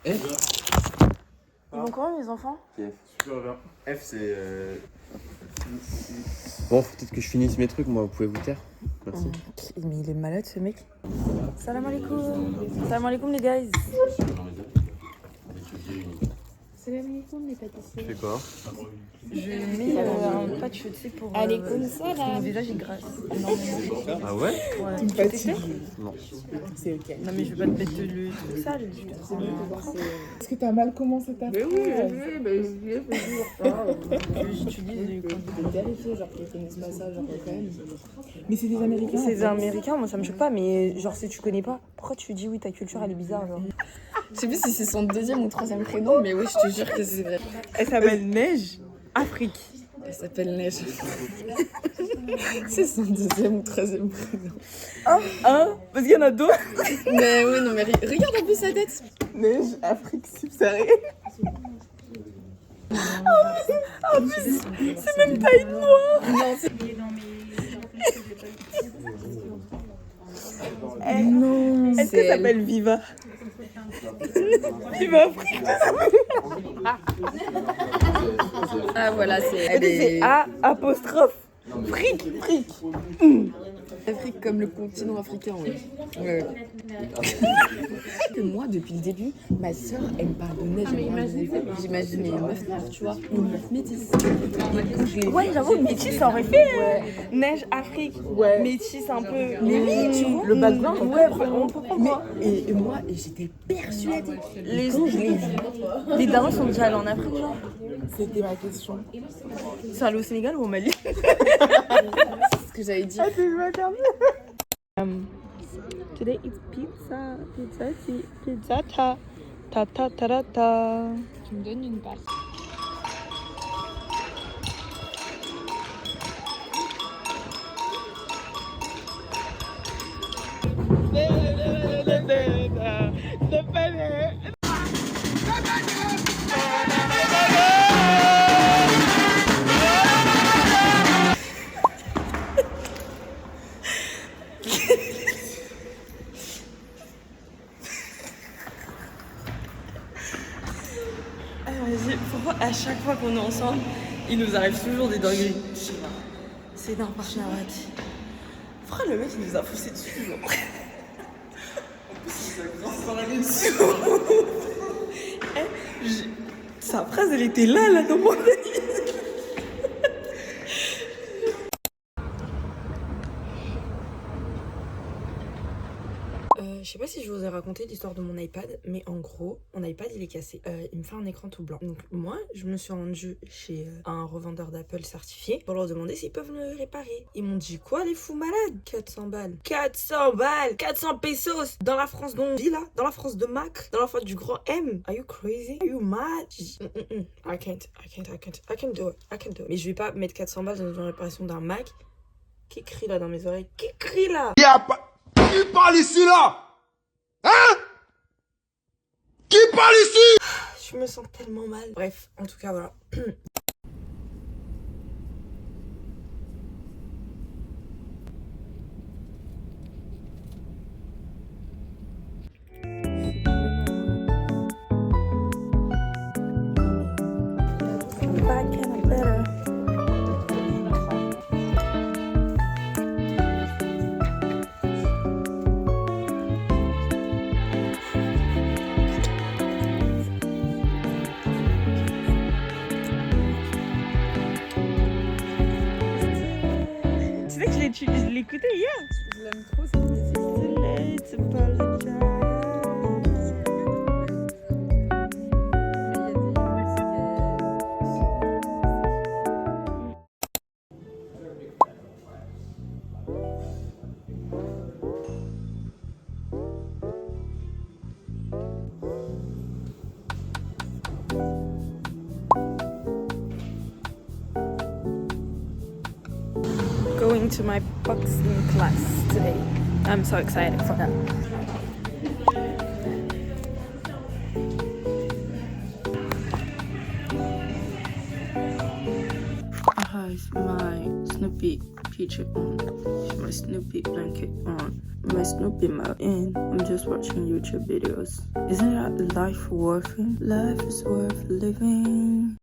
Ils vont comment les enfants? Super bien. F c'est... Bon, faut peut-être que je finisse mes trucs, moi, vous pouvez vous taire. Merci. Mais il est malade ce mec. Salam alaikum. Salam alaikum les guys. Salam alaikum les pâtissiers. Tu fais quoi? J'ai mis un patch tu sais pour... Alaikum salam. Mon visage est grasse. Ah ouais? Ouais. Tu peux tester? Non. C'est ok. Non mais je vais pas te mettre le truc sale. Est-ce que t'as mal commencé ta phrase? J'utilise les... Vérifier, genre qu'ils connaissent pas ça, genre quand même. Mais c'est des Américains. C'est des Américains, moi ça me choque pas, mais genre si tu connais pas, pourquoi tu dis oui ta culture elle est bizarre genre? Je sais plus si c'est son deuxième ou troisième prénom, mais oui, je te jure que c'est vrai. Elle s'appelle Neige Afrique. Elle s'appelle Neige. C'est son deuxième ou troisième prénom. Hein? Parce qu'il y en a d'autres. Mais oui, non, mais regarde un peu sa tête. Neige Afrique subsaharienne. En plus, c'est même taille noire. Non, c'est... Non, est-ce qu'elle s'appelle Viva? Viva Afrique. Ah voilà, c'est... C'est A apostrophe. Fric. Afrique comme le continent africain, oui. Ouais. Que moi, depuis le début, ma soeur, elle me parle de neige. J'imagine les meufs noires, tu vois, une meuf métisse. Ouais, j'avoue, métis, ça aurait fait Neige Afrique. Ouais. Métis un peu. Mais oui, tu vois. Le background, ouais, on peut comprendre. Et moi, j'étais persuadée. Les darons sont déjà allés en Afrique, genre. C'était ma question. Ils sont allés au Sénégal ou au Mali? C'est ce que j'avais dit. Today it's pizza, pizza ta ta ta ta. Tu me donnes une passe. Pourquoi à chaque fois qu'on est ensemble, il nous arrive toujours des dingueries? Je sais pas. C'est d'un partenaire dit. Pourquoi le mec il nous a poussé dessus genre? En plus il s'est aller dessus. Sa phrase elle était là dans mon analyse. Je sais pas si je vous ai raconté l'histoire de mon iPad, mais en gros, mon iPad il est cassé. Il me fait un écran tout blanc. Donc moi, je me suis rendue chez un revendeur d'Apple certifié pour leur demander s'ils peuvent me réparer. Ils m'ont dit quoi les fous malades? 400 balles. 400 balles 400 pesos dans la France dont on vit là, dans la France de Mac, dans la France du grand M. Are you crazy? Are you mad? I can't do it. Mais je vais pas mettre 400 balles dans une réparation d'un Mac. Qui crie là dans mes oreilles? Qui crie là? Qui parle ici là? Hein? Qui parle ici? Je me sens tellement mal. Bref, en tout cas, voilà. Tu sais que je l'ai écouté hier. Je l'aime trop cette musique. Going to my boxing class today. I'm so excited for that. Hi, my Snoopy feature on, my Snoopy blanket on, my Snoopy mug, and I'm just watching YouTube videos. Isn't that life worth it? Life is worth living.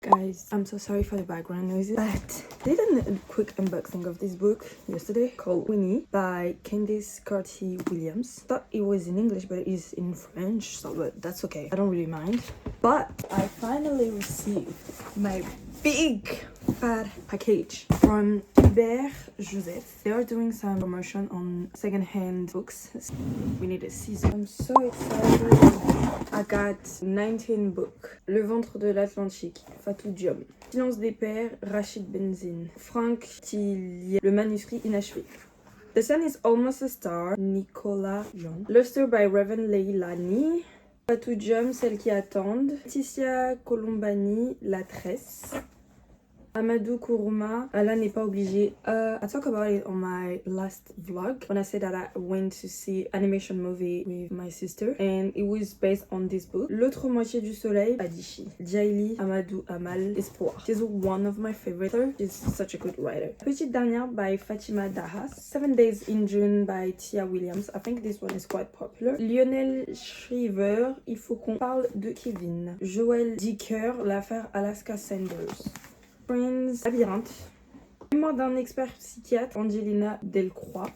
Guys, I'm so sorry for the background noises, but I did a quick unboxing of this book yesterday called Winnie by Candice Carty-Williams. Thought it was in English, but it is in French, so but that's okay. I don't really mind. But I finally received my big fat package from Hubert Joseph. They are doing some promotion on second-hand books. We need a scissor. I'm so excited. I got 19 books. Le ventre de l'Atlantique, Fatou Diom. Silence des pères, Rachid Benzine. Franck Tillier, Le manuscrit inachevé. The Sun is Almost a Star, Nicolas Jean. Luster by Raven Leilani. Fatou Diom, Celles qui attendent. Laetitia Colombani, La Tresse. Amadou Kourouma, Allah n'est pas obligé. I talked about it on my last vlog when I said that I went to see animation movie with my sister and it was based on this book. L'autre moitié du soleil, Adichie. Djaili Amadou Amal, Espoir. She's one of my favorites. She's such a good writer. Petite dernière by Fatima Dahas. 7 Days in June by Tia Williams. I think this one is quite popular. Lionel Shriver, Il faut qu'on parle de Kevin. Joël Dicker, L'affaire Alaska Sanders. Prince, Labyrinthe. Mémoire d'un expert psychiatre, Angelina Delcroix.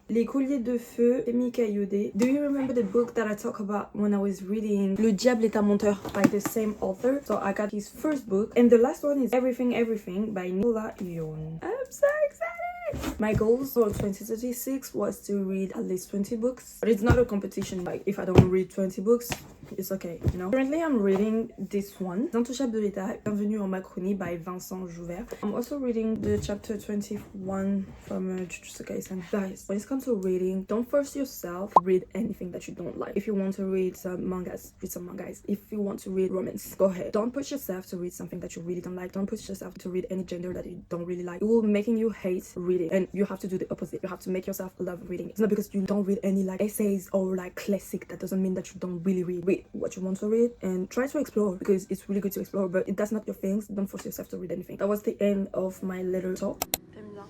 Les colliers de feu, Amy Cayoudé. Do you remember the book that I talked about when I was reading Le Diable est un menteur by the same author? So I got his first book. And the last one is Everything Everything by Nicolas Yoon. I'm so excited! My goals for 2036 was to read at least 20 books. But it's not a competition, like if I don't read 20 books, it's okay, you know. Currently I'm reading this one, Intouchable de l'État, Bienvenue en Macronie by Vincent Joubert. I'm also reading the chapter 21 from Jujutsu Kaisen. Guys, when it comes to reading, don't force yourself to read anything that you don't like. If you want to read some mangas, read some mangas. If you want to read romance, go ahead. Don't push yourself to read something that you really don't like. Don't push yourself to read any gender that you don't really like. It will making you hate reading, and you have to do the opposite. You have to make yourself love reading. It's not because you don't read any like essays or like classic that doesn't mean that you don't really read what you want to read, and try to explore because it's really good to explore. But if that's not your things, don't force yourself to read anything. That was the end of my little talk. T'aimes bien?